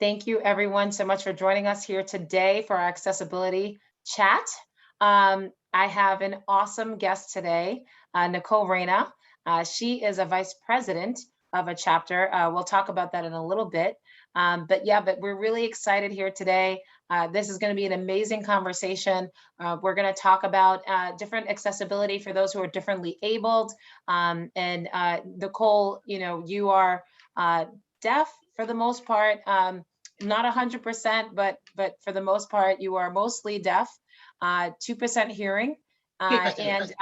Thank you everyone so much for joining us here today for our accessibility chat. I have an awesome guest today, Nicole Reyna. She is a vice president of a chapter. We'll talk about that in a little bit. But we're really excited here today. This is going to be an amazing conversation. We're going to talk about different accessibility for those who are differently abled. Nicole, you are deaf for the most part, not 100%, but for the most part, you are mostly deaf, 2% hearing. And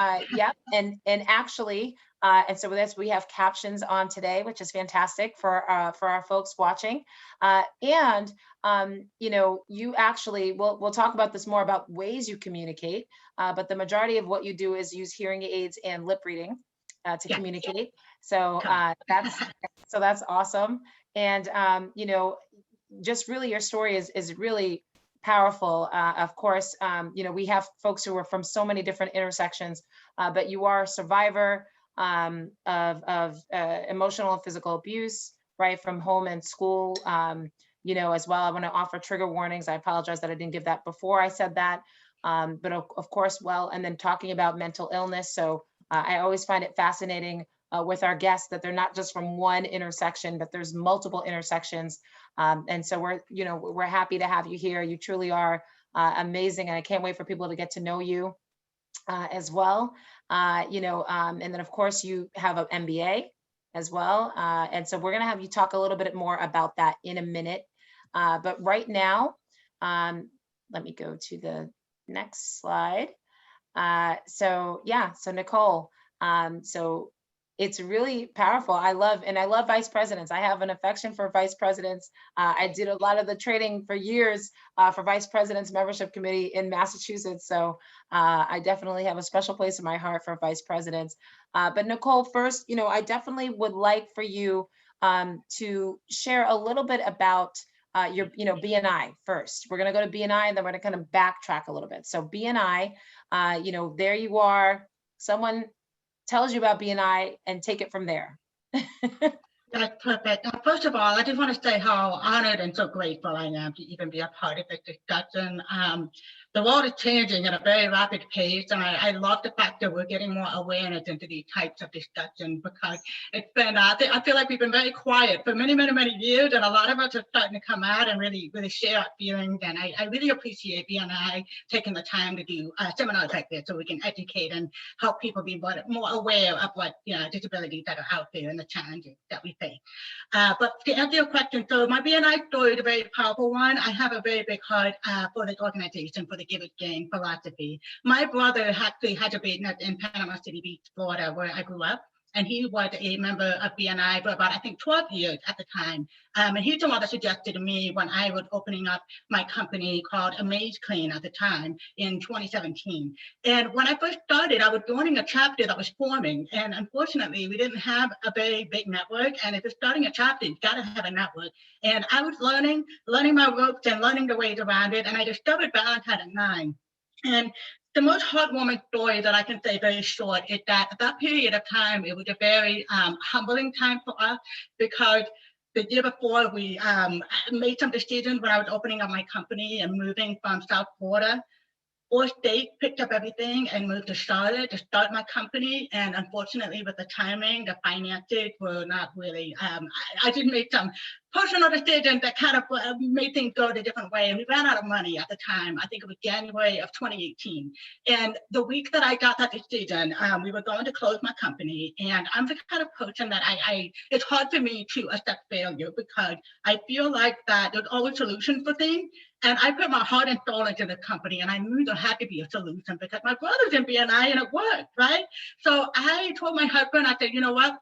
so with this, we have captions on today, which is fantastic for our folks watching. You actually, we'll talk about this more about ways you communicate, but the majority of what you do is use hearing aids and lip reading to communicate. So that's awesome. And just really your story is really powerful. Of course, we have folks who are from so many different intersections, but you are a survivor of emotional and physical abuse, right, from home and school. As well, I want to offer trigger warnings. I apologize that I didn't give that before I said that. But of course, and then talking about mental illness. So I always find it fascinating with our guests that they're not just from one intersection, but there's multiple intersections. And so we're happy to have you here. You truly are amazing. And I can't wait for people to get to know you as well. And then of course you have an MBA as well. And so we're going to have you talk a little bit more about that in a minute. But right now, let me go to the next slide. So Nicole, so it's really powerful. I love vice presidents. I have an affection for vice presidents. I did a lot of the training for years for vice presidents membership committee in Massachusetts. So I definitely have a special place in my heart for vice presidents. But Nicole, first, I definitely would like for you to share a little bit about your, BNI first. We're going to go to BNI and then we're going to kind of backtrack a little bit. So BNI, there you are. Someone tells you about BNI and take it from there. That's perfect. First of all, I just want to say how honored and so grateful I am to even be a part of this discussion. The world is changing at a very rapid pace, and I love the fact that we're getting more awareness into these types of discussions, because it's been, I feel like we've been very quiet for many, many, many years, and a lot of us are starting to come out and really share our feelings, and I really appreciate BNI taking the time to do seminars like this so we can educate and help people be more aware of what disabilities that are out there and the challenges that we face. But to answer your question, so my BNI story is a very powerful one. I have a very big heart for this organization, for the Give It Gain philosophy. My brother actually had a business in Panama City Beach, Florida, where I grew up. And he was a member of BNI for about, I think, 12 years at the time. And he's the one that suggested to me when I was opening up my company called Amaze Clean at the time in 2017. And when I first started, I was joining a chapter that was forming. And unfortunately, we didn't have a very big network. And if you're starting a chapter, you've got to have a network. And I was learning my ropes and learning the ways around it. And I discovered Valentine at 9. And the most heartwarming story that I can say very short is that at that period of time, it was a very humbling time for us, because the year before we made some decisions when I was opening up my company and moving from South Florida. 4 states picked up everything and moved to Charlotte to start my company. And unfortunately, with the timing, the finances were not really, I did make some personal decisions that kind of made things go a different way. And we ran out of money at the time. I think it was January of 2018. And the week that I got that decision, we were going to close my company. And I'm the kind of person that it's hard for me to accept failure, because I feel like that there's always solutions for things. And I put my heart and soul into the company, and I knew there had to be a solution because my brother's in BNI and it worked, right? So I told my husband, I said, you know what?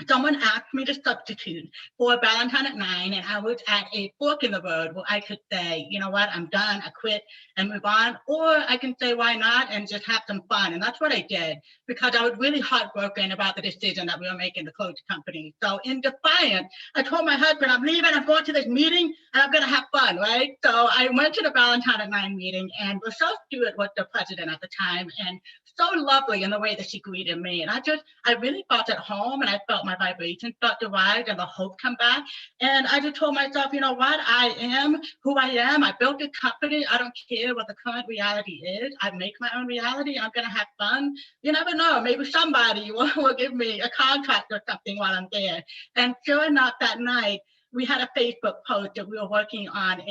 Someone asked me to substitute for Valentine at 9, and I was at a fork in the road where I could say, you know what, I'm done, I quit and move on. Or I can say, why not, and just have some fun. And that's what I did, because I was really heartbroken about the decision that we were making to close the company. So in defiance, I told my husband, I'm leaving, I'm going to this meeting, and I'm going to have fun, right? So I went to the Valentine at 9 meeting, and Rochelle Stewart was the president at the time, and so lovely in the way that she greeted me. And I really felt at home, and I felt my vibration start to rise and the hope come back. And I just told myself, you know what, I am who I am. I built a company. I don't care what the current reality is. I make my own reality. I'm going to have fun. You never know. Maybe somebody will give me a contract or something while I'm there. And sure enough, that night, we had a Facebook post that we were working on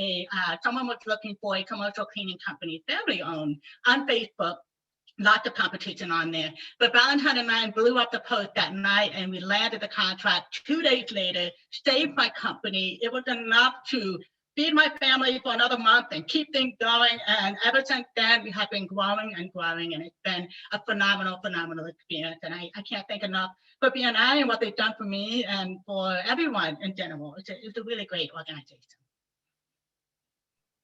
someone was looking for a commercial cleaning company, family owned, on Facebook. Lots of competition on there. But Valentine and I blew up the post that night, and we landed the contract 2 days later, saved my company. It was enough to feed my family for another month and keep things going. And ever since then, we have been growing and growing, and it's been a phenomenal, phenomenal experience. And I can't thank enough for BNI and what they've done for me and for everyone in general. It's a really great organization.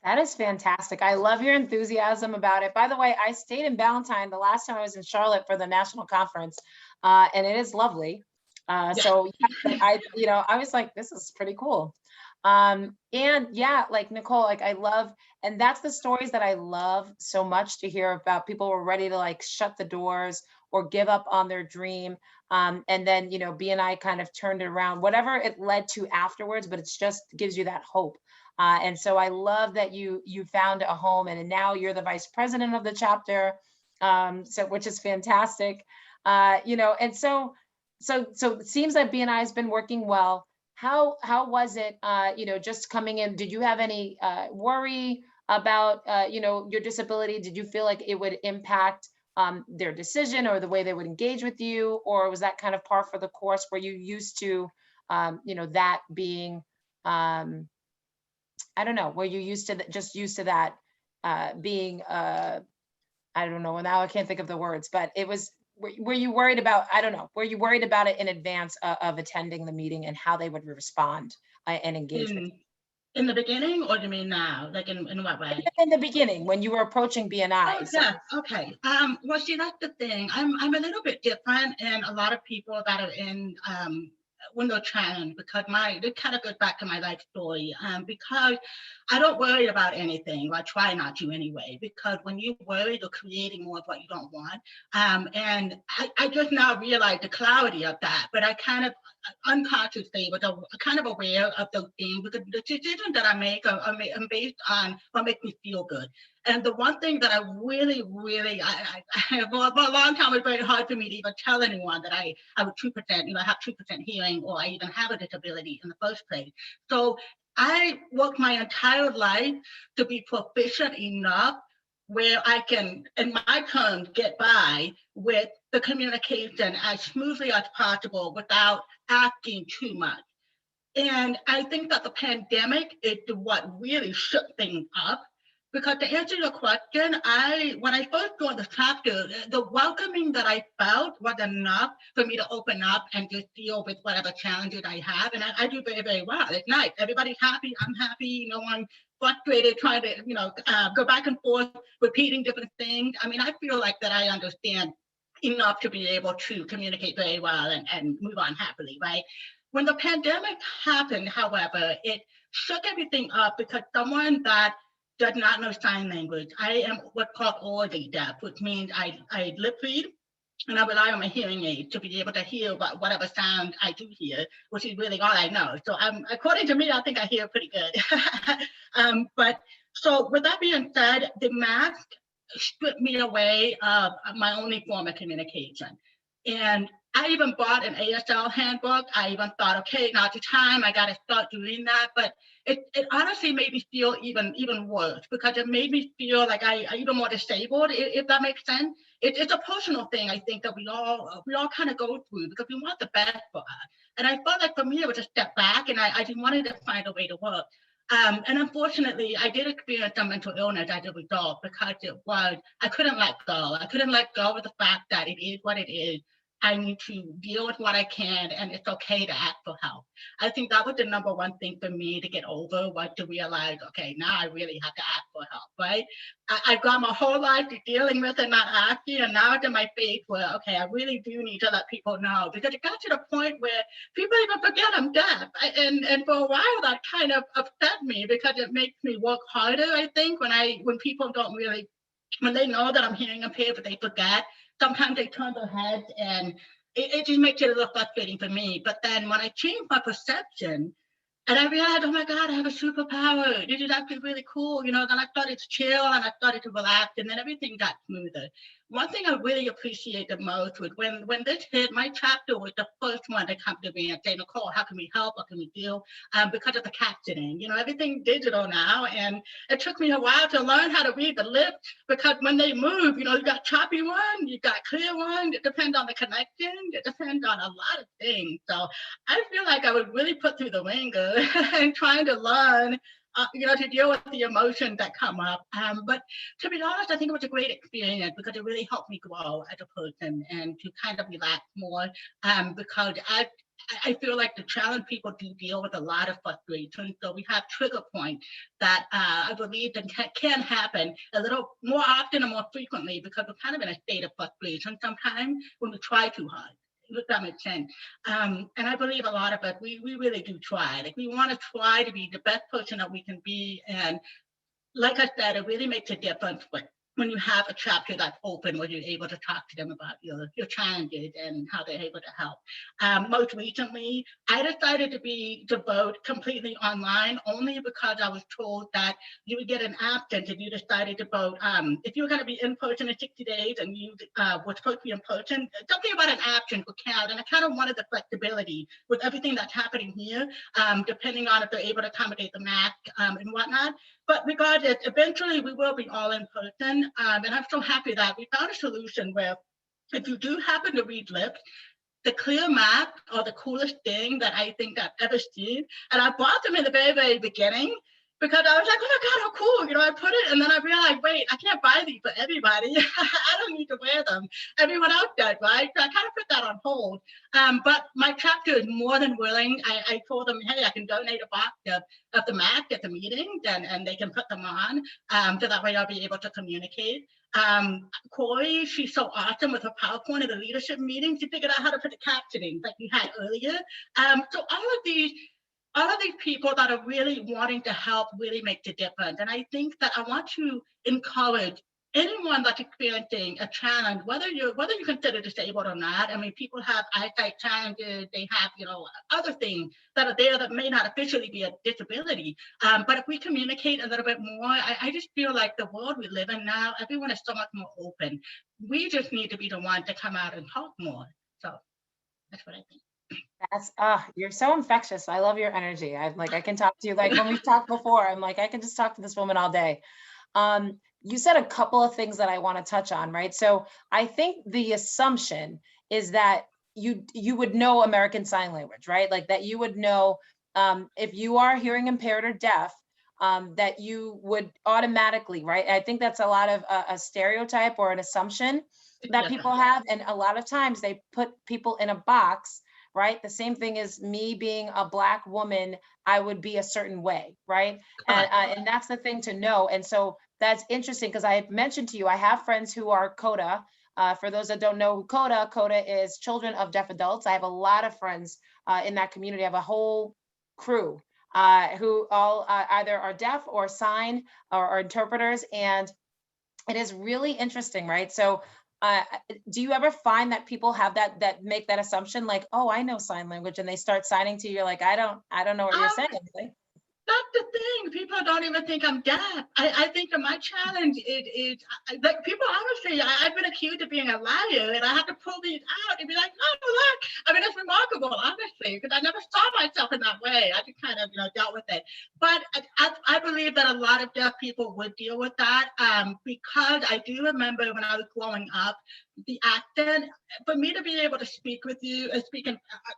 That is fantastic. I love your enthusiasm about it. By the way, I stayed in Ballantyne the last time I was in Charlotte for the national conference, and it is lovely. So yeah, I was like, this is pretty cool. And yeah, like Nicole, like I love, and that's the stories that I love so much to hear about. People who are ready to like shut the doors or give up on their dream. And then, BNI kind of turned it around, whatever it led to afterwards, but it's just gives you that hope. And so I love that you found a home, and now you're the vice president of the chapter, so which is fantastic. And so it seems that BNI has been working well. How was it, just coming in? Did you have any worry about your disability? Did you feel like it would impact their decision or the way they would engage with you, or was that kind of par for the course? Were you used to that being I don't know, were you used to that being, I don't know, now I can't think of the words, but it was, were you worried about, I don't know, were you worried about it in advance of attending the meeting and how they would respond and engage with you? In the beginning, or do you mean now? Like in what way? In the beginning, when you were approaching BNI. Oh, yeah, okay. Well, see, that's the thing. I'm a little bit different, and a lot of people that are in window trend, because it kind of goes back to my life story, because I don't worry about anything, or I try not to anyway, because when you worry, you're creating more of what you don't want. And I just now realize the clarity of that, but I kind of unconsciously was kind of aware of those things, because the decisions that I make are based on what makes me feel good. And the one thing that I really, really, for a long time, it was very hard for me to even tell anyone that I was 2%, I have 2% hearing, or I even have a disability in the first place. So I worked my entire life to be proficient enough where I can, in my terms, get by with the communication as smoothly as possible without asking too much. And I think that the pandemic is what really shook things up. Because to answer your question, when I first joined the chapter, the welcoming that I felt was enough for me to open up and just deal with whatever challenges I have. And I do very, very well. It's nice. Everybody's happy. I'm happy. No one frustrated trying to, go back and forth, repeating different things. I mean, I feel like that I understand enough to be able to communicate very well and move on happily, right? When the pandemic happened, however, it shook everything up, because someone that does not know sign language, I am what's called orally deaf, which means I lip read, and I rely on my hearing aid to be able to hear whatever sound I do hear, which is really all I know. So according to me, I think I hear pretty good. But so with that being said, the mask stripped me away of my only form of communication. And I even bought an ASL handbook. I even thought, okay, now's the time, I got to start doing that. But it honestly made me feel even worse, because it made me feel like I even more disabled, if that makes sense. It's a personal thing, I think, that we all kind of go through, because we want the best for us. And I felt like for me, it was a step back, and I just wanted to find a way to work. And unfortunately, I did experience some mental illness as a result, because I couldn't let go. I couldn't let go of the fact that it is what it is. I need to deal with what I can, and it's okay to ask for help. I think that was the number one thing for me to get over, was to realize, okay, now I really have to ask for help, right? I've got my whole life dealing with it, not asking, and now it's in my face where, okay, I really do need to let people know, because it got to the point where people even forget I'm deaf. And for a while, that kind of upset me, because it makes me work harder, I think, when people don't really when they know that I'm hearing impaired, but they forget, sometimes they turn their heads, and it just makes it a little frustrating for me. But then when I change my perception, and I realized, oh my God, I have a superpower. This is actually really cool. Then I started to chill and I started to relax, and then everything got smoother. One thing I really appreciate the most was when this hit, my chapter was the first one to come to me and say, Nicole, how can we help? What can we do? Because of the captioning, everything digital now. And it took me a while to learn how to read the lips, because when they move, you got choppy one, you got clear one. It depends on the connection. It depends on a lot of things. So I feel like I was really put through the ringer and trying to learn, to deal with the emotions that come up. But to be honest, I think it was a great experience because it really helped me grow as a person and to kind of relax more. Because I feel like the challenge people do deal with a lot of frustration. So we have trigger points that I believe that can happen a little more often and more frequently, because we're kind of in a state of frustration sometimes when we try too hard. If that makes sense. And I believe a lot of us, we really do try. Like, we want to try to be the best person that we can be. And like I said, it really makes a difference when you have a chapter that's open, where you're able to talk to them about your challenges and how they're able to help. Most recently, I decided to vote completely online, only because I was told that you would get an absence if you decided to vote. If you were going to be in person in 60 days and you were supposed to be in person, something about an absence would count. And I kind of wanted the flexibility with everything that's happening here, depending on if they're able to accommodate the mask and whatnot. But regardless, eventually we will be all in person. And I'm so happy that we found a solution where, if you do happen to read lips, the clear map are the coolest thing that I think I've ever seen. And I bought them in the very, very beginning, because I was like, oh my God, how cool. I put it, and then I realized, wait, I can't buy these for everybody. I don't need to wear them. Everyone else does, right? So I kind of put that on hold. But my chapter is more than willing. I told them, hey, I can donate a box of the mask at the meeting, and they can put them on. So that way I'll be able to communicate. Corey, she's so awesome with her PowerPoint at the leadership meeting. She figured out how to put the captioning like we had earlier. So all of these people that are really wanting to help really make the difference. And I think that I want to encourage anyone that's experiencing a challenge, whether you consider disabled or not. I mean, people have eyesight challenges, they have, other things that are there that may not officially be a disability. But if we communicate a little bit more, I just feel like the world we live in now, everyone is so much more open. We just need to be the one to come out and talk more. So that's what I think. You're so infectious. I love your energy. I can talk to you, like when we've talked before, I'm like, I can just talk to this woman all day. You said a couple of things that I want to touch on, right? So I think the assumption is that you would know American Sign Language, right? Like that you would know, if you are hearing impaired or deaf, that you would automatically, right? I think that's a lot of a stereotype or an assumption that people have. And a lot of times they put people in a box, right? The same thing as me being a Black woman, I would be a certain way, right? And that's the thing to know. And so that's interesting, because I mentioned to you, I have friends who are CODA. For those that don't know who CODA is Children of Deaf Adults. I have a lot of friends in that community. I have a whole crew who all either are deaf or sign or interpreters. And it is really interesting, right? So do you ever find that people have that make that assumption, like, oh, I know sign language, and they start signing to you, you're like, I don't know what you're saying. That's the thing. People don't even think I'm deaf. I think that my challenge is like, people honestly, I've been accused of being a liar, and I have to pull these out and be like, oh, look. I mean, it's remarkable, honestly, because I never saw myself in that way. I just kind of, dealt with it. But I believe that a lot of deaf people would deal with that, because I do remember when I was growing up, the accent, for me to be able to speak with you and speak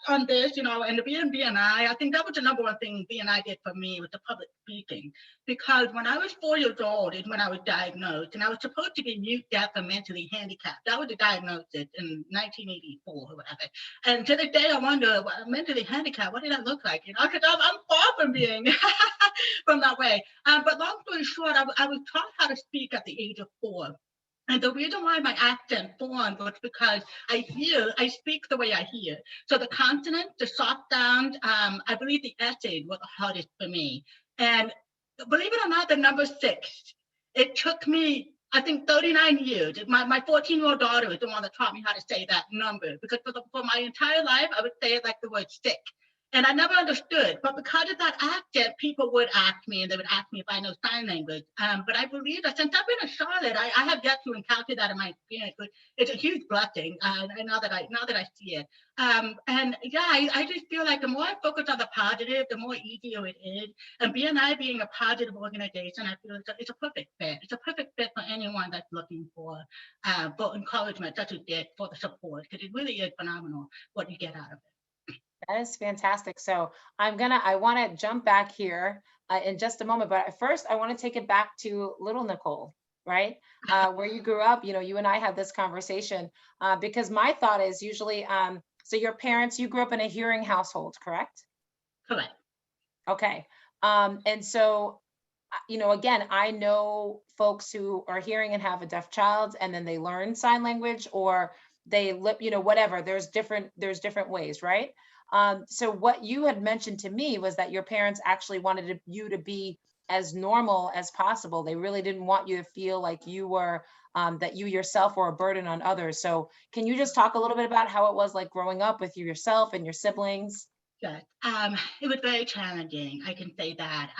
on this, and to be in BNI, I think that was the number one thing BNI did for me, with the public speaking. Because when I was 4 years old is when I was diagnosed, and I was supposed to be mute, deaf, and mentally handicapped. That was the diagnosis in 1984 or whatever. And to this day, I wonder, mentally handicapped, what did I look like? Because I'm far from being from that way. But long story short, I was taught how to speak at the age of 4. And the reason why my accent formed was because I speak the way I hear. So the consonants, the soft sounds, I believe the essays were the hardest for me. And believe it or not, the number 6, it took me I think 39 years. My 14-year-old daughter is the one that taught me how to say that number, because for my entire life, I would say it like the word sick. And I never understood, but because of that accent, people would ask me, and they would ask me if I know sign language. But I believe that since I've been in Charlotte, I have yet to encounter that in my experience, but it's a huge blessing. And now that I see it, and yeah, I just feel like the more I focus on the positive, the more easier it is. And BNI being a positive organization, I feel it's a perfect fit. It's a perfect fit for anyone that's looking for encouragement, such as this, for the support, because it really is phenomenal what you get out of it. That is fantastic. So I want to jump back here in just a moment, but first I want to take it back to little Nicole, right? Where you grew up, you and I had this conversation because my thought is usually, so your parents, you grew up in a hearing household, correct? Correct. Okay. And so, again, I know folks who are hearing and have a deaf child, and then they learn sign language, or they lip, whatever. There's different ways, right? So what you had mentioned to me was that your parents actually wanted you to be as normal as possible. They really didn't want you to feel like you were, that you yourself were a burden on others. So can you just talk a little bit about how it was like growing up with yourself and your siblings? Yes. It was very challenging, I can say that.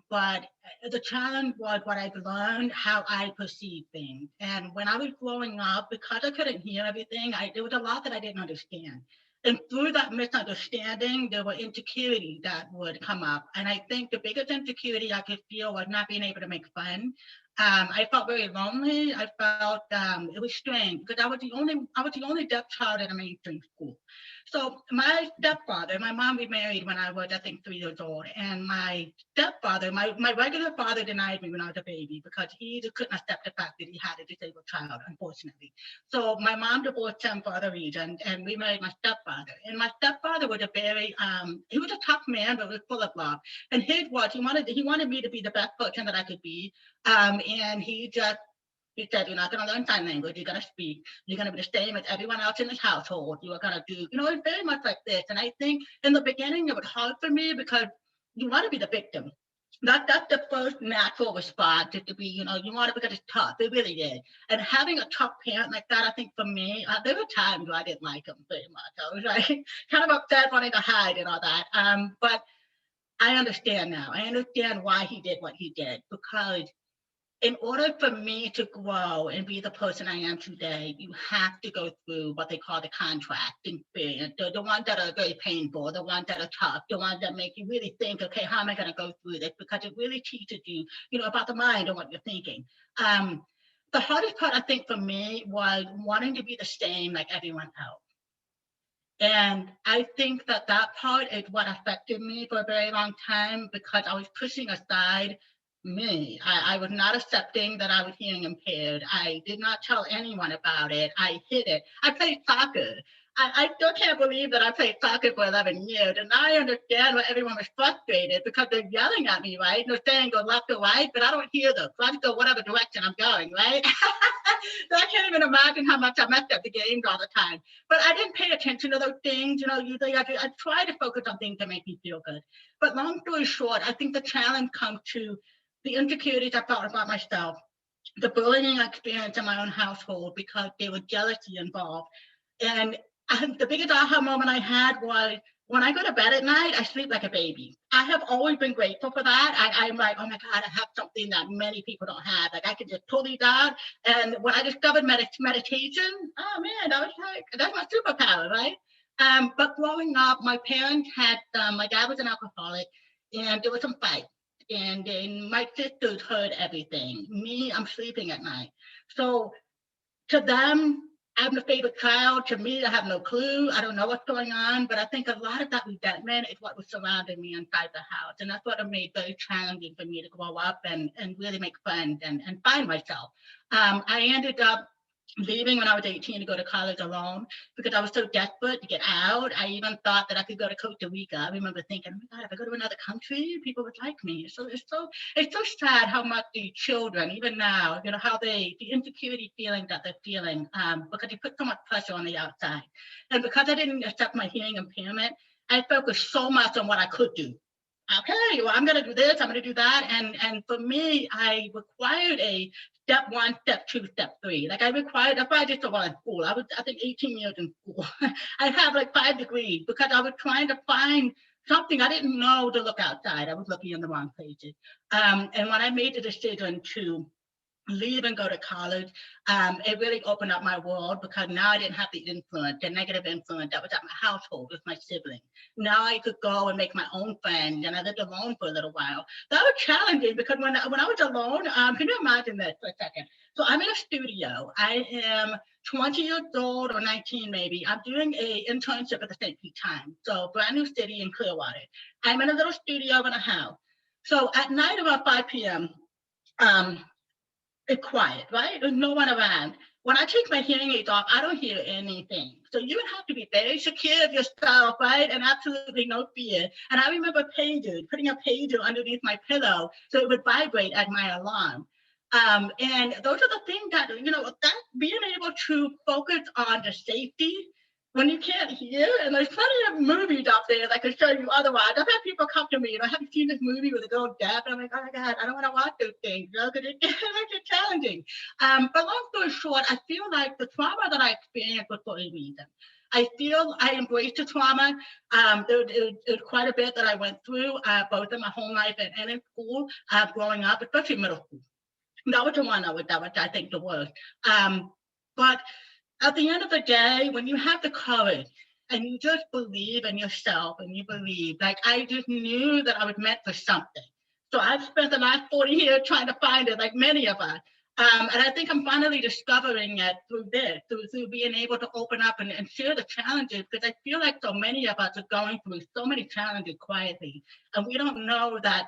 But the challenge was what I've learned, how I perceive things. And when I was growing up, because I couldn't hear everything, there was a lot that I didn't understand. And through that misunderstanding, there were insecurities that would come up. And I think the biggest insecurity I could feel was not being able to make fun. I felt very lonely. I felt it was strange because I was the only deaf child in a mainstream school. So my stepfather, my mom remarried when I was, I think, 3 years old. And my stepfather, my regular father denied me when I was a baby because he just couldn't accept the fact that he had a disabled child, unfortunately. So my mom divorced him for other reasons and remarried my stepfather. And my stepfather was he was a tough man, but was full of love. And he wanted me to be the best person that I could be. And he said, you're not going to learn sign language. You're going to speak. You're going to be the same as everyone else in this household. You are going to do, it's very much like this. And I think in the beginning, it was hard for me because you want to be the victim. That's the first natural response, is to be, you want to, because it's tough. It really is. And having a tough parent like that, I think for me, there were times where I didn't like him very much. I was like kind of upset, wanting to hide and all that. But I understand now. I understand why he did what he did, because in order for me to grow and be the person I am today, you have to go through what they call the contract experience. The ones that are very painful, the ones that are tough, the ones that make you really think, okay, how am I going to go through this? Because it really teaches you, about the mind and what you're thinking. The hardest part, I think, for me was wanting to be the same like everyone else. And I think that part is what affected me for a very long time, because I was pushing aside me. I was not accepting that I was hearing impaired. I did not tell anyone about it. I hid it. I played soccer. I still can't believe that I played soccer for 11 years. And I understand why everyone was frustrated, because they're yelling at me, right? They're saying go left or right, but I don't hear them. So I just go whatever direction I'm going, right? So I can't even imagine how much I messed up the games all the time. But I didn't pay attention to those things. Usually I try to focus on things that make me feel good. But long story short, I think the challenge comes to the insecurities I felt about myself, the bullying I experienced in my own household because there was jealousy involved. And the biggest aha moment I had was when I go to bed at night, I sleep like a baby. I have always been grateful for that. I'm like, oh my God, I have something that many people don't have. Like I can just pull these out. And when I discovered meditation, oh man, I was like, that's my superpower, right? But growing up, my parents had, my dad was an alcoholic, and there was some fight. And then my sisters heard everything. Me, I'm sleeping at night. So to them, I'm the favorite child. To me, I have no clue. I don't know what's going on. But I think a lot of that resentment is what was surrounding me inside the house. And that's what it made very challenging for me to grow up and really make friends and find myself. I ended up leaving when I was 18 to go to college alone because I was so desperate to get out. I even thought that I could go to Costa Rica. I remember thinking, oh my God, if I go to another country, people would like me. So it's so sad how much the children, even now, how the insecurity feelings that they're feeling, because they put so much pressure on the outside. And because I didn't accept my hearing impairment, I focused so much on what I could do. Okay, well, I'm going to do this, I'm going to do that. And for me, I required a step 1, step 2, step 3. Like that's why I did so well in school. I was, I think, 18 years in school. I have like 5 degrees because I was trying to find something. I didn't know to look outside. I was looking in the wrong places. And when I made the decision to leave and go to college, it really opened up my world because now I didn't have the influence, the negative influence that was at my household with my siblings. Now I could go and make my own friends, and I lived alone for a little while. That was challenging because when I was alone, can you imagine this for a second? So I'm in a studio. I am 20 years old or 19 maybe. I'm doing a internship at the St. Pete Times, so brand new city in Clearwater. I'm in a little studio in a house. So at night around 5 p.m., it's quiet, right? There's no one around. When I take my hearing aids off, I don't hear anything. So you would have to be very secure of yourself, right? And absolutely no fear. And I remember putting a pager underneath my pillow so it would vibrate at my alarm. And those are the things that, that being able to focus on the safety when you can't hear, and there's plenty of movies out there that can show you otherwise. I've had people come to me, have you seen this movie with a girl deaf? And I'm like, oh my God, I don't want to watch those things, because it gets challenging. But long story short, I feel like the trauma that I experienced was for a reason. I feel I embraced the trauma. There was quite a bit that I went through, both in my home life and in school, growing up, especially middle school. That was the one that was I think the worst. But at the end of the day, when you have the courage and you just believe in yourself and you believe, like I just knew that I was meant for something. So I've spent the last 40 years trying to find it, like many of us. And I think I'm finally discovering it through this, through being able to open up and share the challenges, because I feel like so many of us are going through so many challenges quietly. And we don't know that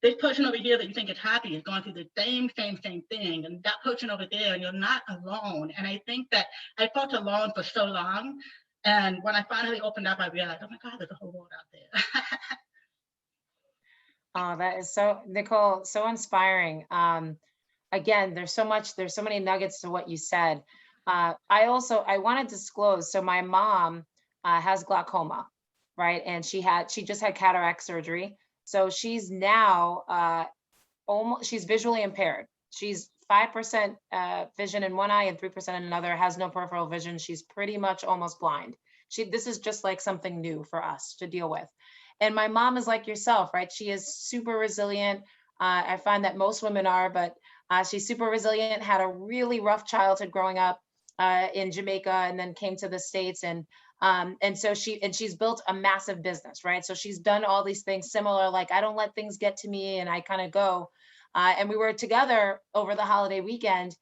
this person over here that you think is happy is going through the same thing, and that person over there, and you're not alone. And I think that I felt alone for so long, and when I finally opened up, I realized, oh my God, there's a whole world out there. Oh, that is so, Nicole, so inspiring. Again, there's so many nuggets to what you said. I want to disclose, so my mom has glaucoma, right? And she just had cataract surgery. So she's now she's visually impaired. She's 5% vision in one eye and 3% in another, has no peripheral vision. She's pretty much almost blind. This is just like something new for us to deal with. And my mom is like yourself, right? She is super resilient. I find that most women are, but she's super resilient, had a really rough childhood growing up in Jamaica, and then came to the States. And so she's built a massive business, right? So she's done all these things similar, like I don't let things get to me and I kind of go. And we were together over the holiday weekend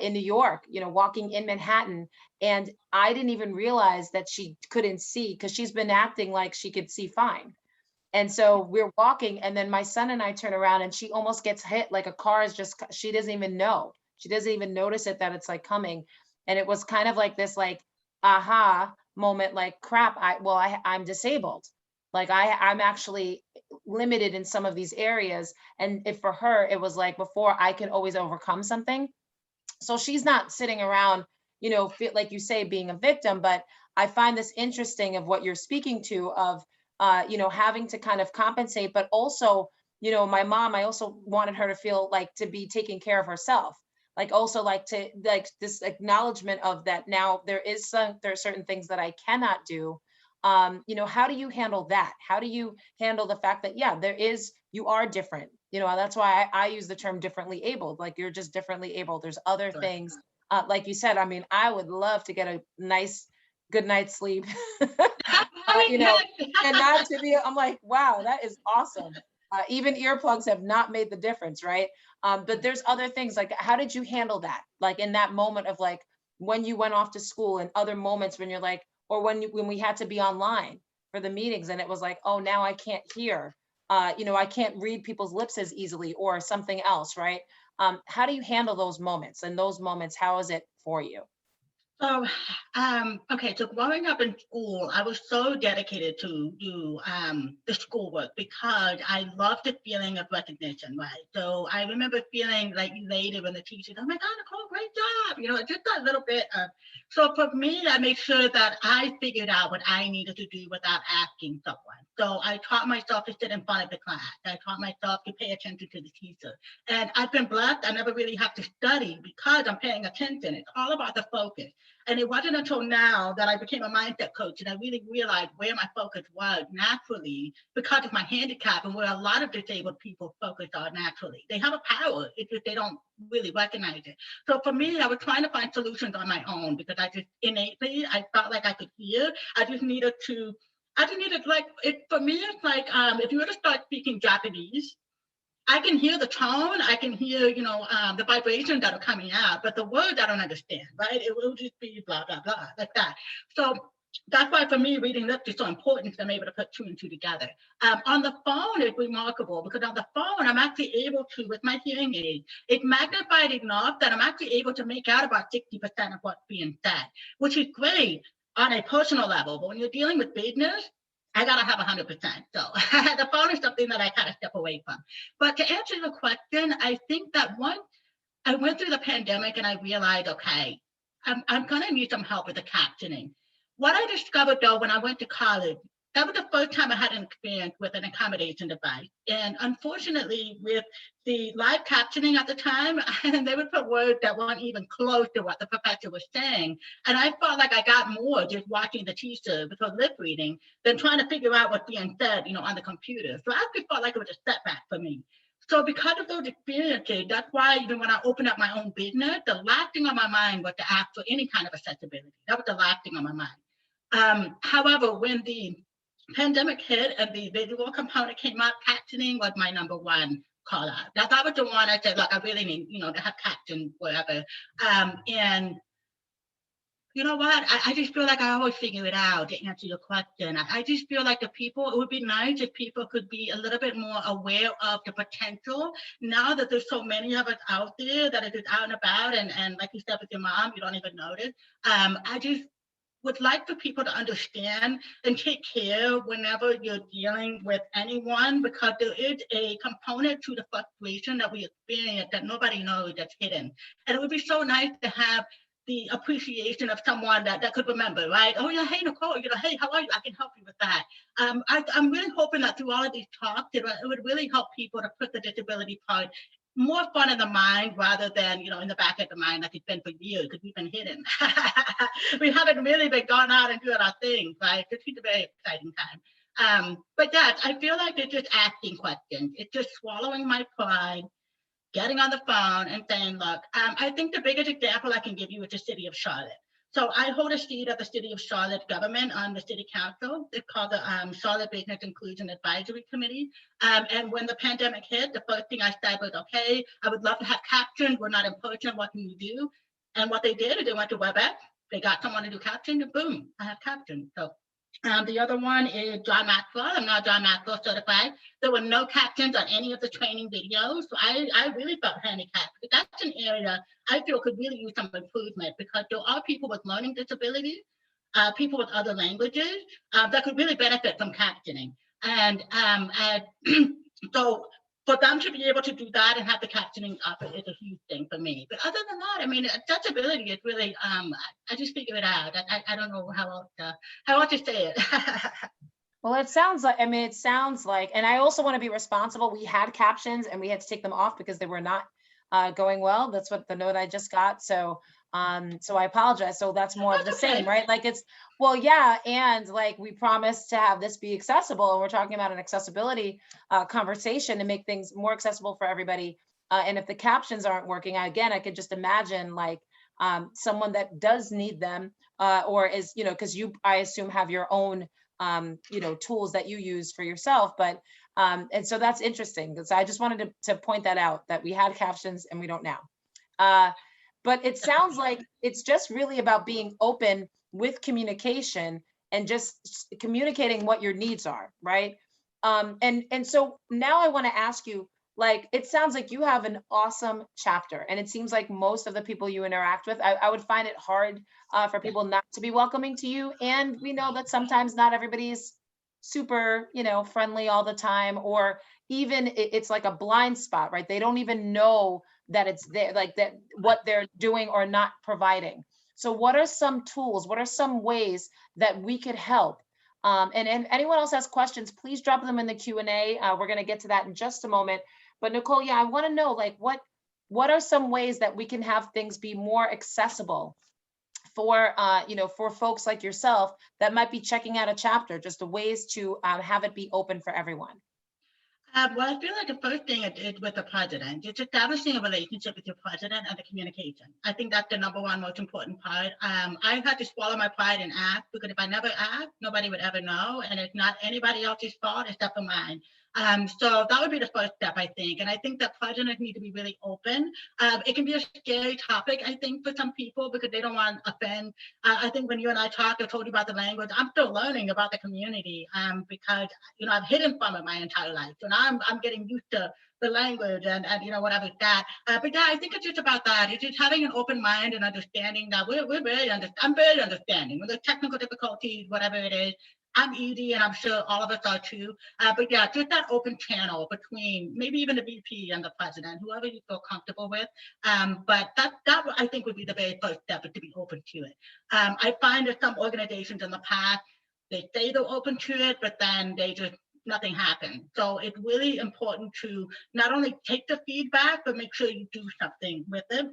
in New York, walking in Manhattan. And I didn't even realize that she couldn't see, because she's been acting like she could see fine. And so we're walking, and then my son and I turn around and she almost gets hit, like a car is just, she doesn't even know. She doesn't even notice it, that it's like coming. And it was kind of like this, like, aha moment, like, crap, I'm disabled. Like I'm actually limited in some of these areas. And if for her, it was like, before I can always overcome something. So she's not sitting around, feel like you say, being a victim, but I find this interesting of what you're speaking to, of having to kind of compensate, but also, my mom, I also wanted her to feel like to be taking care of herself, like also like to, like this acknowledgement of that. Now there are certain things that I cannot do. How do you handle that? How do you handle the fact that, yeah, you are different? That's why I use the term differently abled, like you're just differently abled. There's other things, like you said. I mean, I would love to get a nice good night's sleep. And not to be, I'm like, wow, that is awesome. Even earplugs have not made the difference, right? But there's other things, like, how did you handle that? Like in that moment of, like, when you went off to school, and other moments when you're like, or when we had to be online for the meetings, and it was like, oh, now I can't hear, I can't read people's lips as easily, or something else, right? How do you handle those moments? And those moments, how is it for you? So, okay, so growing up in school, I was so dedicated to do the schoolwork because I loved the feeling of recognition, right? So I remember feeling like elated when the teacher said, oh my God, Nicole, great job. Just that little bit of, so for me, I made sure that I figured out what I needed to do without asking someone. So I taught myself to sit in front of the class. I taught myself to pay attention to the teacher. And I've been blessed. I never really have to study because I'm paying attention. It's all about the focus. And it wasn't until now that I became a mindset coach and I really realized where my focus was naturally because of my handicap and where a lot of disabled people focus on naturally. They have a power, it's just they don't really recognize it. So for me, I was trying to find solutions on my own because I just innately, I felt like I could hear. I just needed like, for me, it's like, if you were to start speaking Japanese, I can hear the tone, I can hear, the vibrations that are coming out, but the words I don't understand, right? It will just be blah, blah, blah, like that. So that's why for me, reading lips is so important because I'm able to put two and two together. On the phone, it's remarkable because on the phone, I'm actually able to, with my hearing aid, it's magnified enough that I'm actually able to make out about 60% of what's being said, which is great on a personal level. But when you're dealing with business, I gotta have 100%. So the phone is something that I kind of step away from. But to answer the question, I think that once I went through the pandemic and I realized, okay, I'm gonna need some help with the captioning. What I discovered though, when I went to college, that was the first time I had an experience with an accommodation device. And unfortunately, with the live captioning at the time, they would put words that weren't even close to what the professor was saying. And I felt like I got more just watching the teacher with her lip reading than trying to figure out what's being said, on the computer. So I actually felt like it was a setback for me. So because of those experiences, that's why even when I opened up my own business, the last thing on my mind was to ask for any kind of accessibility. That was the last thing on my mind. However, when the pandemic hit and the visual component came up, captioning was my number one call out. That was the one I said, look, I really need, to have caption, whatever. And you know what? I just feel like I always figure it out to answer your question. I just feel like it would be nice if people could be a little bit more aware of the potential now that there's so many of us out there that are just out and about. And like you said with your mom, you don't even notice. I just would like for people to understand and take care whenever you're dealing with anyone, because there is a component to the frustration that we experience that nobody knows that's hidden. And it would be so nice to have the appreciation of someone that could remember, right? Oh yeah, hey Nicole, hey, how are you? I can help you with that. I'm really hoping that through all of these talks, it would really help people to put the disability part more fun in the mind rather than, in the back of the mind like it's been for years because we've been hidden. We haven't really been gone out and doing our things, right? It's a very exciting time. But yeah, I feel like it's just asking questions. It's just swallowing my pride, getting on the phone and saying, look, I think the biggest example I can give you is the city of Charlotte. So I hold a seat at the City of Charlotte government on the city council. It's called the Charlotte Business Inclusion Advisory Committee. And when the pandemic hit, the first thing I said was, okay, I would love to have captions. We're not in person. What can you do? And what they did is they went to WebEx. They got someone to do captions and boom, I have captions. So the other one is John Maxwell. I'm now John Maxwell certified. There were no captions on any of the training videos. So I really felt handicapped. But that's an area I feel could really use some improvement because there are people with learning disabilities, people with other languages that could really benefit from captioning. And so for them to be able to do that and have the captioning up is a huge thing for me. But other than that, I mean, accessibility is really, I just figure it out. I don't know how else to say it. Well, it sounds like, and I also want to be responsible. We had captions and we had to take them off because they were not going well. That's what the note I just got. So I apologize. So that's more of the same, right? Like well, yeah. And like, we promised to have this be accessible, and we're talking about an accessibility conversation to make things more accessible for everybody. And if the captions aren't working, again, I could just imagine like someone that does need them or is, because I assume have your own tools that you use for yourself, but and so that's interesting because I just wanted to point that out, that we had captions and we don't now. But it sounds like it's just really about being open with communication and just communicating what your needs are, right? And so now I want to ask you, like, it sounds like you have an awesome chapter, and it seems like most of the people you interact with, I would find it hard for people not to be welcoming to you. And we know that sometimes not everybody's super, friendly all the time, or even it's like a blind spot, right? They don't even know that it's there, like that, what they're doing or not providing. So what are some tools? What are some ways that we could help? And if anyone else has questions, please drop them in the Q&A. We're going to get to that in just a moment. But Nicole, yeah, I want to know, like, what are some ways that we can have things be more accessible for for folks like yourself that might be checking out a chapter, just the ways to have it be open for everyone? Well, I feel like the first thing it is with the president, it's establishing a relationship with your president and the communication. I think that's the number one most important part. I had to swallow my pride and ask, because if I never asked, nobody would ever know. And it's not anybody else's fault except for mine. So that would be the first step, I think. And I think that presidents need to be really open. It can be a scary topic, I think, for some people, because they don't want to offend. I think when you and I talked, I told you about the language. I'm still learning about the community because, I've hidden from it my entire life. So now I'm getting used to the language and whatever that. But yeah, I think it's just about that. It's just having an open mind and understanding that I'm very understanding. With the technical difficulties, whatever it is, I'm easy, and I'm sure all of us are too. But yeah, just that open channel between maybe even the VP and the president, whoever you feel comfortable with. But that I think would be the very first step, is to be open to it. I find that some organizations in the past, they say they're open to it, but then nothing happens. So it's really important to not only take the feedback, but make sure you do something with it.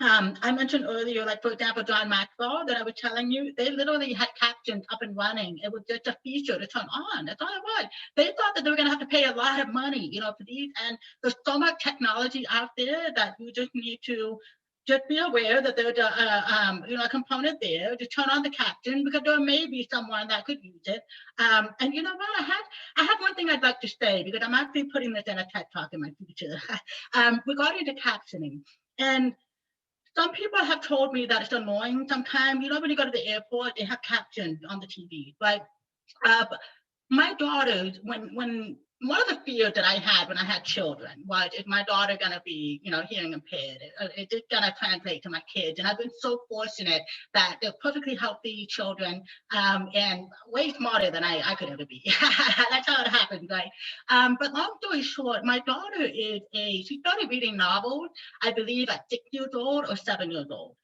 I mentioned earlier, like, for example, John Maxwell that I was telling you, they literally had captions up and running. It was just a feature to turn on. That's all it was. They thought that they were going to have to pay a lot of money, for these. And there's so much technology out there that you just need to just be aware that there's a component there to turn on the caption, because there may be someone that could use it. And you know what? I have one thing I'd like to say, because I'm actually putting this in a TED Talk in my future regarding the captioning. And some people have told me that it's annoying sometimes. When you go to the airport, they have captions on the TV. But my daughters, when one of the fears that I had when I had children was, is my daughter going to be, hearing impaired? Is it going to translate to my kids? And I've been so fortunate that they're perfectly healthy children, and way smarter than I could ever be. That's how it happened, right? But long story short, my daughter she started reading novels, I believe, at 6 years old or 7 years old.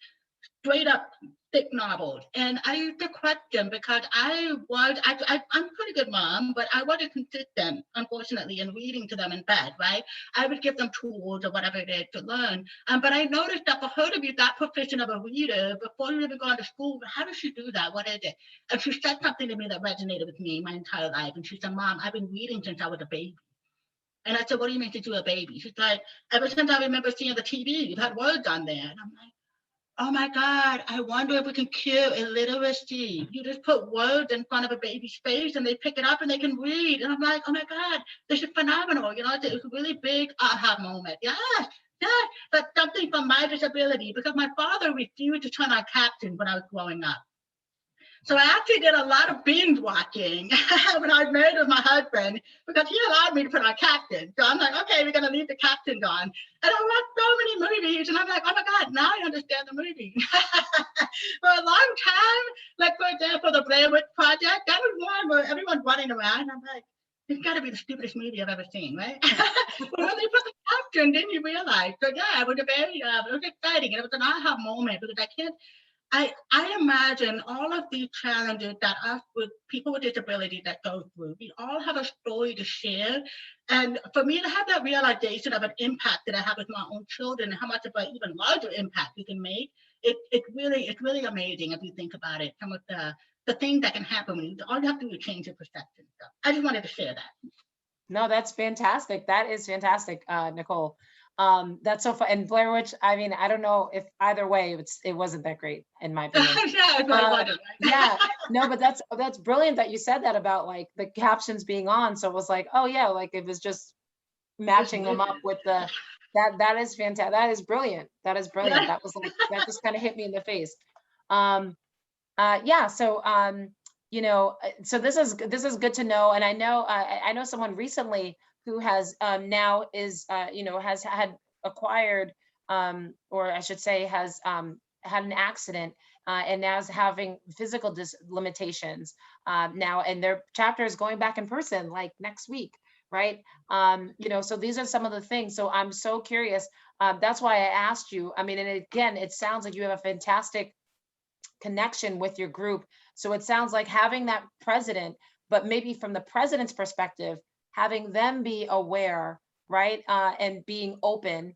Straight up thick novels. And I used to question, because I'm a pretty good mom, but I wasn't consistent, unfortunately, in reading to them in bed, right? I would give them tools or whatever it is to learn. But I noticed that for her to be that proficient of a reader before you even go to school, how does she do that? What is it? And she said something to me that resonated with me my entire life. And she said, Mom, I've been reading since I was a baby. And I said, what do you mean since you were a baby? She's like, ever since I remember seeing the TV, you've had words on there. And I'm like, oh my God, I wonder if we can cure illiteracy. You just put words in front of a baby's face and they pick it up and they can read. And I'm like, oh my God, this is phenomenal. It's a really big aha moment. Yes, that's something from my disability, because my father refused to turn on captions when I was growing up. So I actually did a lot of binge watching when I was married with my husband, because he allowed me to put on captions. So I'm like, okay, we're going to leave the captions on. And I watched so many movies, and I'm like, oh my God, now I understand the movie. For a long time, like, for example, the Blair Witch Project, that was one where everyone's running around. I'm like, it's got to be the stupidest movie I've ever seen, right? But when they put the caption, then you realize. So yeah, it was it was exciting. And it was an aha moment, because I imagine all of these challenges that us with people with disabilities that go through, we all have a story to share. And for me to have that realization of an impact that I have with my own children, and how much of an even larger impact we can make, it's really amazing if you think about it. Some of the things that can happen when all you have to do is change your perception. So I just wanted to share that. No, that's fantastic. That is fantastic, Nicole. That's so fun. And Blair Witch, I mean, I don't know if either way, it wasn't that great, in my opinion. Yeah, no, but that's brilliant that you said that about, like, the captions being on. So it was like, oh yeah, like, it was just matching them up with that is fantastic. That is brilliant. That is brilliant. That was like, that just kind of hit me in the face. Yeah. So, so this is good to know. And I know someone recently who has now is has had acquired, or I should say has had an accident, and now is having physical limitations now, and their chapter is going back in person like next week, right? You know, so these are some of the things. So I'm so curious. That's why I asked you. I mean, and again, it sounds like you have a fantastic connection with your group. So it sounds like having that president, but maybe from the president's perspective, having them be aware, right? And being open,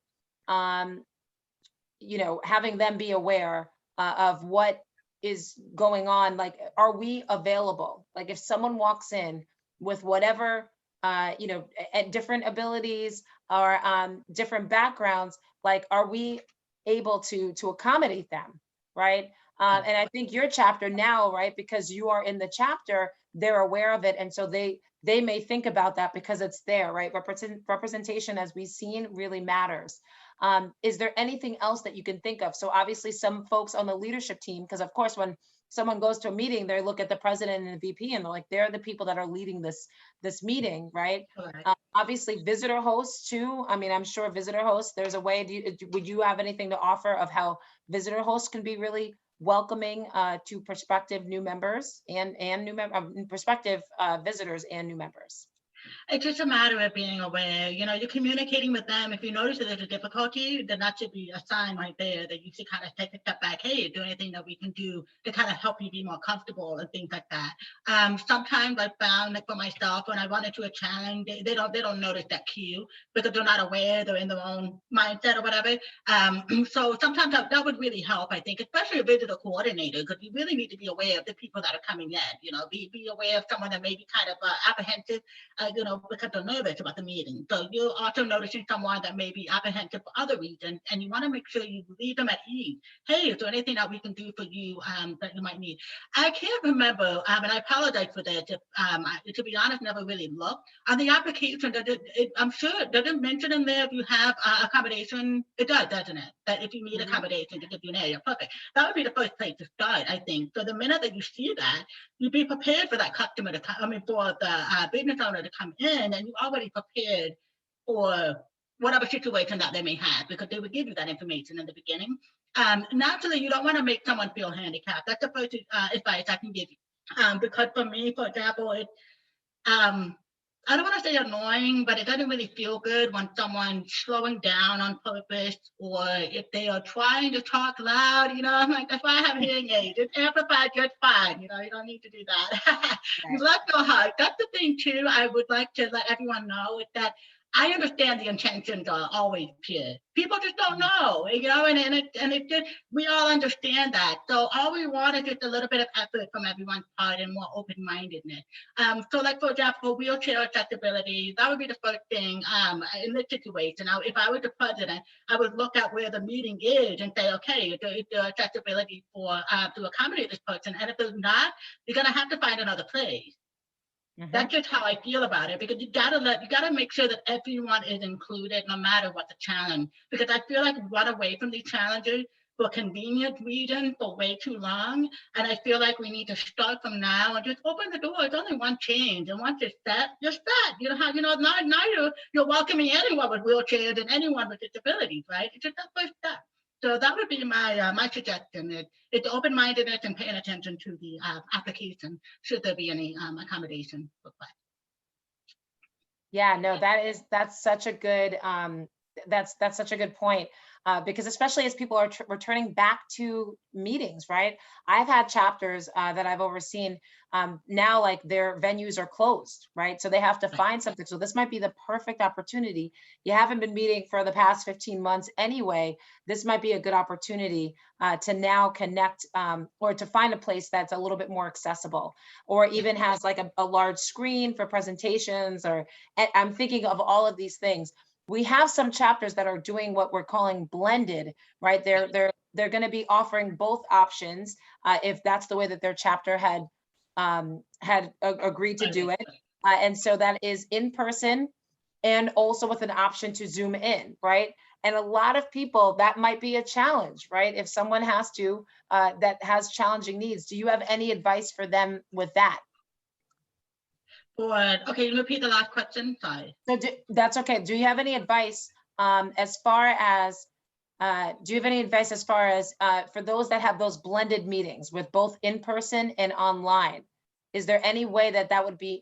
you know, having them be aware of what is going on. Like, are we available? Like if someone walks in with whatever, you know, at different abilities or different backgrounds, like, are we able to accommodate them, right? And I think your chapter now, right, because you are in the chapter, they're aware of it, and so they may think about that because it's there, right? Representation, as we've seen, really matters. Is there anything else that you can think of? So obviously some folks on the leadership team, because of course, when someone goes to a meeting, they look at the president and the VP and they're like, they're the people that are leading this meeting, right? Obviously visitor hosts too. I mean, I'm sure visitor hosts, there's a way, would you have anything to offer of how visitor hosts can be really welcoming to prospective new members and prospective visitors and new members? It's just a matter of being aware. You know, you're communicating with them. If you notice that there's a difficulty, then that should be a sign right there that you should kind of take a step back. Hey, is there anything that we can do to kind of help you be more comfortable and things like that? Sometimes I found that for myself, when I run into a challenge, they don't notice that cue because they're not aware. They're in their own mindset or whatever. So sometimes that would really help, I think, especially a visitor coordinator, because you really need to be aware of the people that are coming in. You know, be aware of someone that may be kind of apprehensive. You know, because they're nervous about the meeting. So you're also noticing someone that may be apprehensive for other reasons, and you want to make sure you leave them at ease. Hey, is there anything that we can do for you that you might need? I can't remember, and I apologize for that. To be honest, never really looked on the application. I'm sure it doesn't mention in there if you have accommodation. It does, doesn't it? That if you need accommodation to give you an area, perfect. That would be the first place to start, I think. So the minute that you see that, you be prepared for that customer to come. I mean, for the business owner to come in, and you already prepared for whatever situation that they may have, because they would give you that information in the beginning. Naturally, you don't want to make someone feel handicapped. That's the first advice I can give you. Because for me, for example, it I don't want to say annoying, but it doesn't really feel good when someone's slowing down on purpose, or if they are trying to talk loud. You know, I'm like, that's why I have hearing aids. It's amplified just fine. You know, you don't need to do that. You let go hard. That's the thing too. I would like to let everyone know is that I understand the intentions are always pure. People just don't know, you know, and it just, we all understand that. So all we want is just a little bit of effort from everyone's part and more open-mindedness. So like, for example, wheelchair accessibility, that would be the first thing in this situation. Now, if I was the president, I would look at where the meeting is and say, okay, is there accessibility for to accommodate this person? And if there's not, you're gonna have to find another place. That's just how I feel about it, because you gotta make sure that everyone is included, no matter what the challenge. Because I feel like we run away from these challenges for convenient reasons for way too long, and I feel like we need to start from now and just open the door. It's only one change, and once it's set, you're set. You know how now you're welcoming anyone with wheelchairs and anyone with disabilities, right? It's just that first step. So that would be my suggestion. It's open-mindedness and paying attention to the application, should there be any accommodation request. Yeah, no, that's such a good that's such a good point, because especially as people are returning back to meetings, right? I've had chapters that I've overseen now, like their venues are closed, right? So they have to find something. So this might be the perfect opportunity. You haven't been meeting for the past 15 months anyway. This might be a good opportunity to now connect or to find a place that's a little bit more accessible, or even has like a large screen for presentations, or I'm thinking of all of these things. We have some chapters that are doing what we're calling blended, right? They're going to be offering both options if that's the way that their chapter had agreed to do it. And so that is in person and also with an option to Zoom in, right? And a lot of people, that might be a challenge, right? If someone has to, that has challenging needs, do you have any advice for them with that? Okay, repeat the last question, sorry. So that's okay. Do you have any advice as far as do you have any advice as far as for those that have those blended meetings with both in person and online? Is there any way that that would be,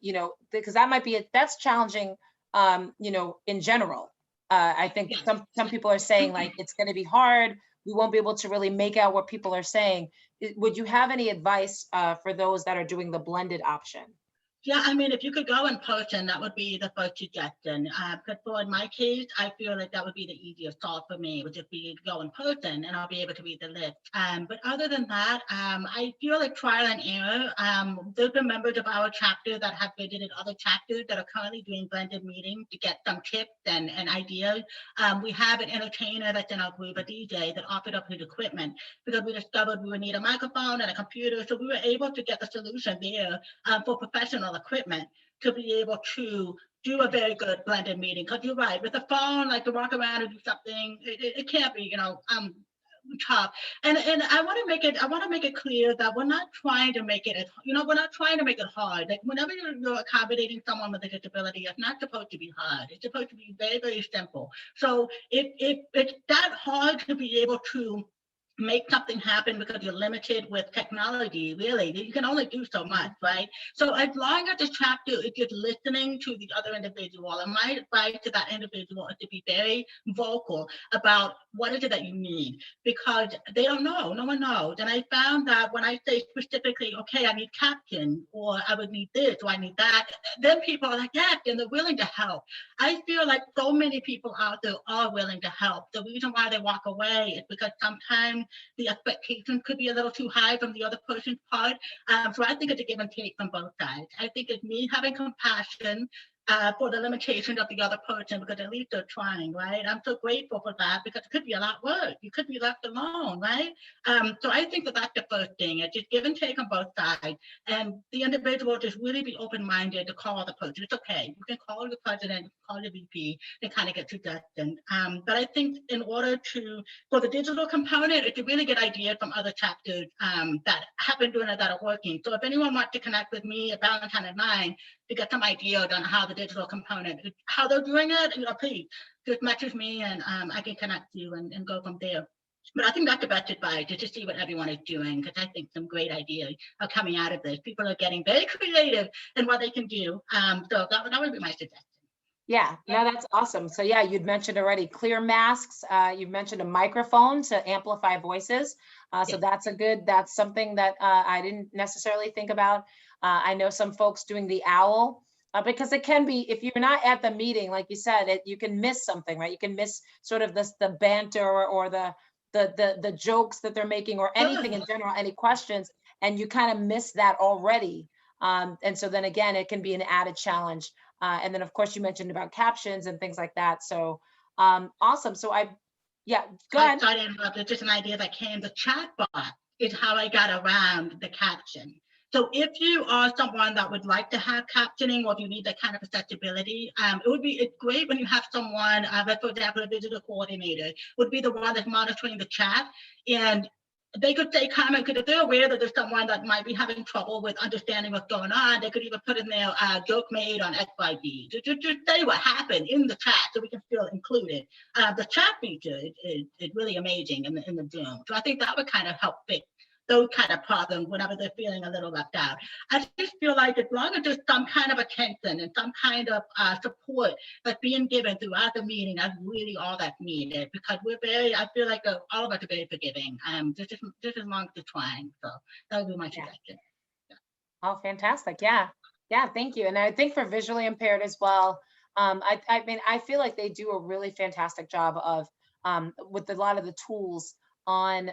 because that might be, that's challenging, in general. I think Yes. some people are saying like, it's going to be hard. We won't be able to really make out what people are saying. Would you have any advice for those that are doing the blended option? Yeah, I mean, if you could go in person, that would be the first suggestion. But for in my case, I feel like that would be the easiest solve for me, would just be to go in person and I'll be able to read the list. But other than that, I feel like trial and error. There's been members of our chapter that have visited other chapters that are currently doing blended meetings to get some tips and ideas. We have an entertainer that's in our group, a DJ, that offered up his equipment because we discovered we would need a microphone and a computer. So we were able to get the solution there for professional equipment to be able to do a very good blended meeting. Because you're right, with the phone, like to walk around and do something, it can't be, tough. And I want to make it clear that we're not trying to make it, we're not trying to make it hard. Like whenever you're accommodating someone with a disability, it's not supposed to be hard. It's supposed to be very, very simple. So if it's that hard to be able to make something happen because you're limited with technology, really, you can only do so much, right? So as long as the chapter is just listening to the other individual, and my advice to that individual is to be very vocal about what is it that you need, because they don't know, no one knows. And I found that when I say specifically, okay, I need caption, or I would need this, or I need that, then people are like, yes, and they're willing to help. I feel like so many people out there are willing to help. The reason why they walk away is because sometimes the expectation could be a little too high from the other person's part. So I think it's a give and take from both sides. I think it's me having compassion for the limitations of the other person, because at least they're trying, right? I'm so grateful for that, because it could be a lot worse. You could be left alone, right? So I think that that's the first thing. It's just give and take on both sides. And the individual just really be open-minded to call the person. It's okay. You can call the president, call the VP, and kind of get suggestions. But I think in order for the digital component, it's a really good idea from other chapters that have been doing it, that are working. So if anyone wants to connect with me at Valentine at 9 to get some ideas on how the digital component, how they're doing it, please just message me and I can connect you and go from there. But I think that's the best advice, is to see what everyone is doing, because I think some great ideas are coming out of this. People are getting very creative in what they can do. So that would be my suggestion. Yeah, no, that's awesome. So yeah, you'd mentioned already clear masks. You've mentioned a microphone to amplify voices. So that's something that I didn't necessarily think about. I know some folks doing the owl, because it can be, if you're not at the meeting, like you said, you can miss something, right? You can miss sort of the banter or the jokes that they're making, or anything in general, any questions, and you kind of miss that already. And so then again, it can be an added challenge. And then of course you mentioned about captions and things like that. So awesome. So go ahead. Sorry to interrupt. It's just an idea that came. The chat box is how I got around the caption. So if you are someone that would like to have captioning, or if you need that kind of accessibility, it's great when you have someone, like for example, a digital coordinator would be the one that's monitoring the chat, and they could say comment, because if they're aware that there's someone that might be having trouble with understanding what's going on, they could even put in their joke made on XYZ. Just say what happened in the chat so we can feel included. The chat feature is really amazing in the Zoom. So I think that would kind of help fix those kind of problems whenever they're feeling a little left out. I just feel like as long as there's some kind of attention and some kind of support that's being given throughout the meeting, that's really all that's needed, because I feel like all of us are very forgiving, just as long as they're trying. So that would be my suggestion. Yeah. Oh, fantastic. Yeah. Thank you. And I think for visually impaired as well, I mean, I feel like they do a really fantastic job of with a lot of the tools on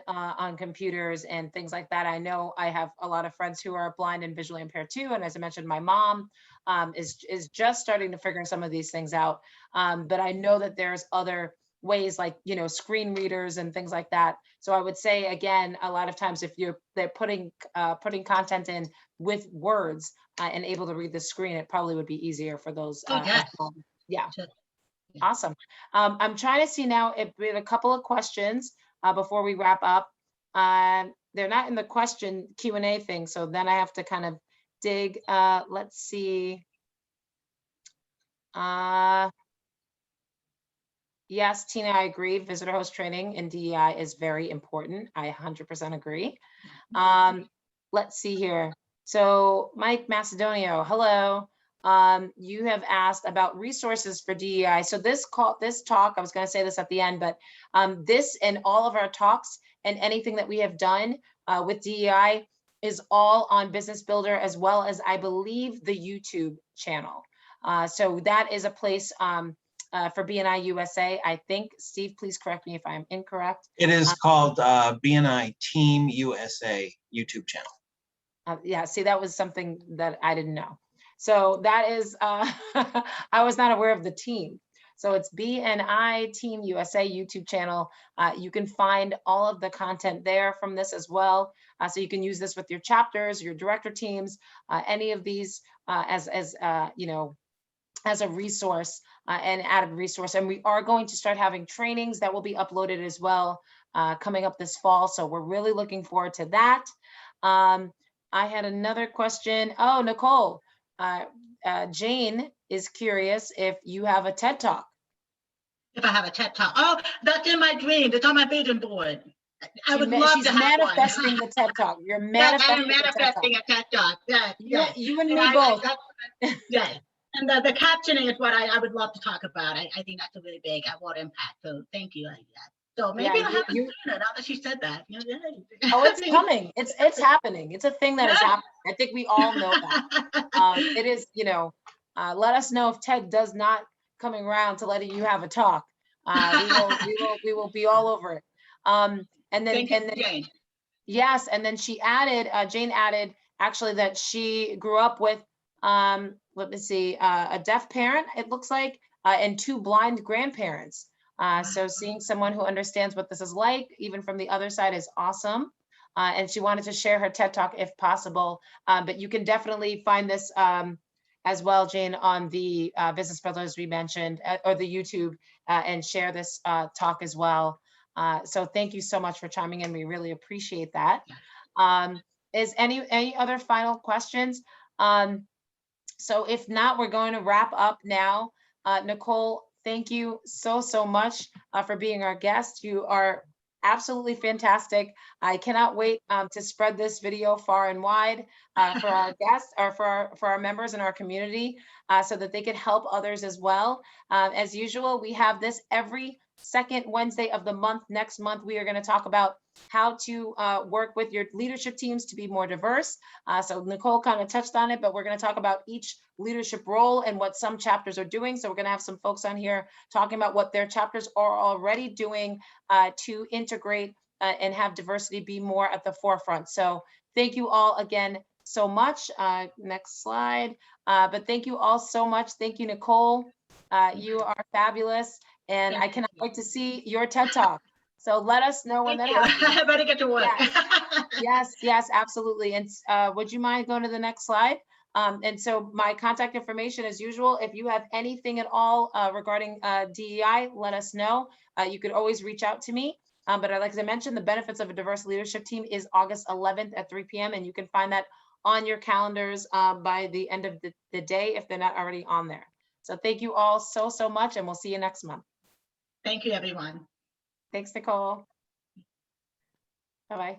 computers and things like that. I know I have a lot of friends who are blind and visually impaired too. And as I mentioned, my mom is just starting to figure some of these things out. But I know that there's other ways, like, screen readers and things like that. So I would say, again, a lot of times if they're putting content in with words and able to read the screen, it probably would be easier for those. Yes. Yeah. Sure. Awesome. I'm trying to see now if we have a couple of questions before we wrap up. They're not in the question Q&A thing, so then I have to kind of dig. Let's see. Yes, Tina, I agree. Visitor host training in DEI is very important. I 100% agree. Let's see here. So Mike Macedonio, hello. You have asked about resources for DEI. So this talk, I was going to say this at the end, but this and all of our talks and anything that we have done with DEI is all on Business Builder, as well as I believe the YouTube channel. So that is a place for BNI USA. I think, Steve, please correct me if I'm incorrect. It is called BNI Team USA YouTube channel. Yeah, see, that was something that I didn't know. So that is, I was not aware of the team. So it's BNI Team USA YouTube channel. You can find all of the content there from this as well. So you can use this with your chapters, your director teams, any of these as you know, as a resource, an added resource. And we are going to start having trainings that will be uploaded as well coming up this fall. So we're really looking forward to that. I had another question. Oh, Nicole, Jane is curious if you have a TED Talk. If I have a TED Talk. Oh, that's in my dream. It's on my vision board. I would love to have manifesting the TED Talk. You're manifesting, I'm manifesting a TED Talk. Yes, yes. You and me both. Yes. And the captioning is what I would love to talk about. I think that's a really big what impact. So thank you. So maybe I'll have to do it now that she said that. Oh, it's coming. It's happening. It's a thing that is happening. I think we all know that. It is, you know, let us know if TED does not coming around to letting you have a talk. We will be all over it. And then Jane. Yes, and then she added, Jane added actually that she grew up with let me see, a deaf parent, it looks like, and 2 blind grandparents. So seeing someone who understands what this is like, even from the other side, is awesome. And she wanted to share her TED Talk if possible. But you can definitely find this as well, Jane, on the Business Builders we mentioned, or the YouTube, and share this talk as well. So thank you so much for chiming in. We really appreciate that. Is any other final questions? So if not, we're going to wrap up now. Nicole, thank you so much for being our guest. You are absolutely fantastic. I cannot wait to spread this video far and wide for our guests, or for our members in our community, so that they can help others as well. As usual, we have this every second Wednesday of the month. Next month, we are going to talk about how to work with your leadership teams to be more diverse. So Nicole kind of touched on it, but we're going to talk about each leadership role and what some chapters are doing. So we're going to have some folks on here talking about what their chapters are already doing to integrate and have diversity be more at the forefront. So thank you all again so much. Next slide. But thank you all so much. Thank you, Nicole. You are fabulous. And I cannot wait to see your TED Talk. So let us know when that happens. I better get to work. Yes, absolutely. And would you mind going to the next slide? And so my contact information as usual, if you have anything at all regarding DEI, let us know. You could always reach out to me. But like as I mentioned, the benefits of a diverse leadership team is August 11th at 3 p.m. And you can find that on your calendars by the end of the day if they're not already on there. So thank you all so much, and we'll see you next month. Thank you, everyone. Thanks, Nicole. Bye-bye.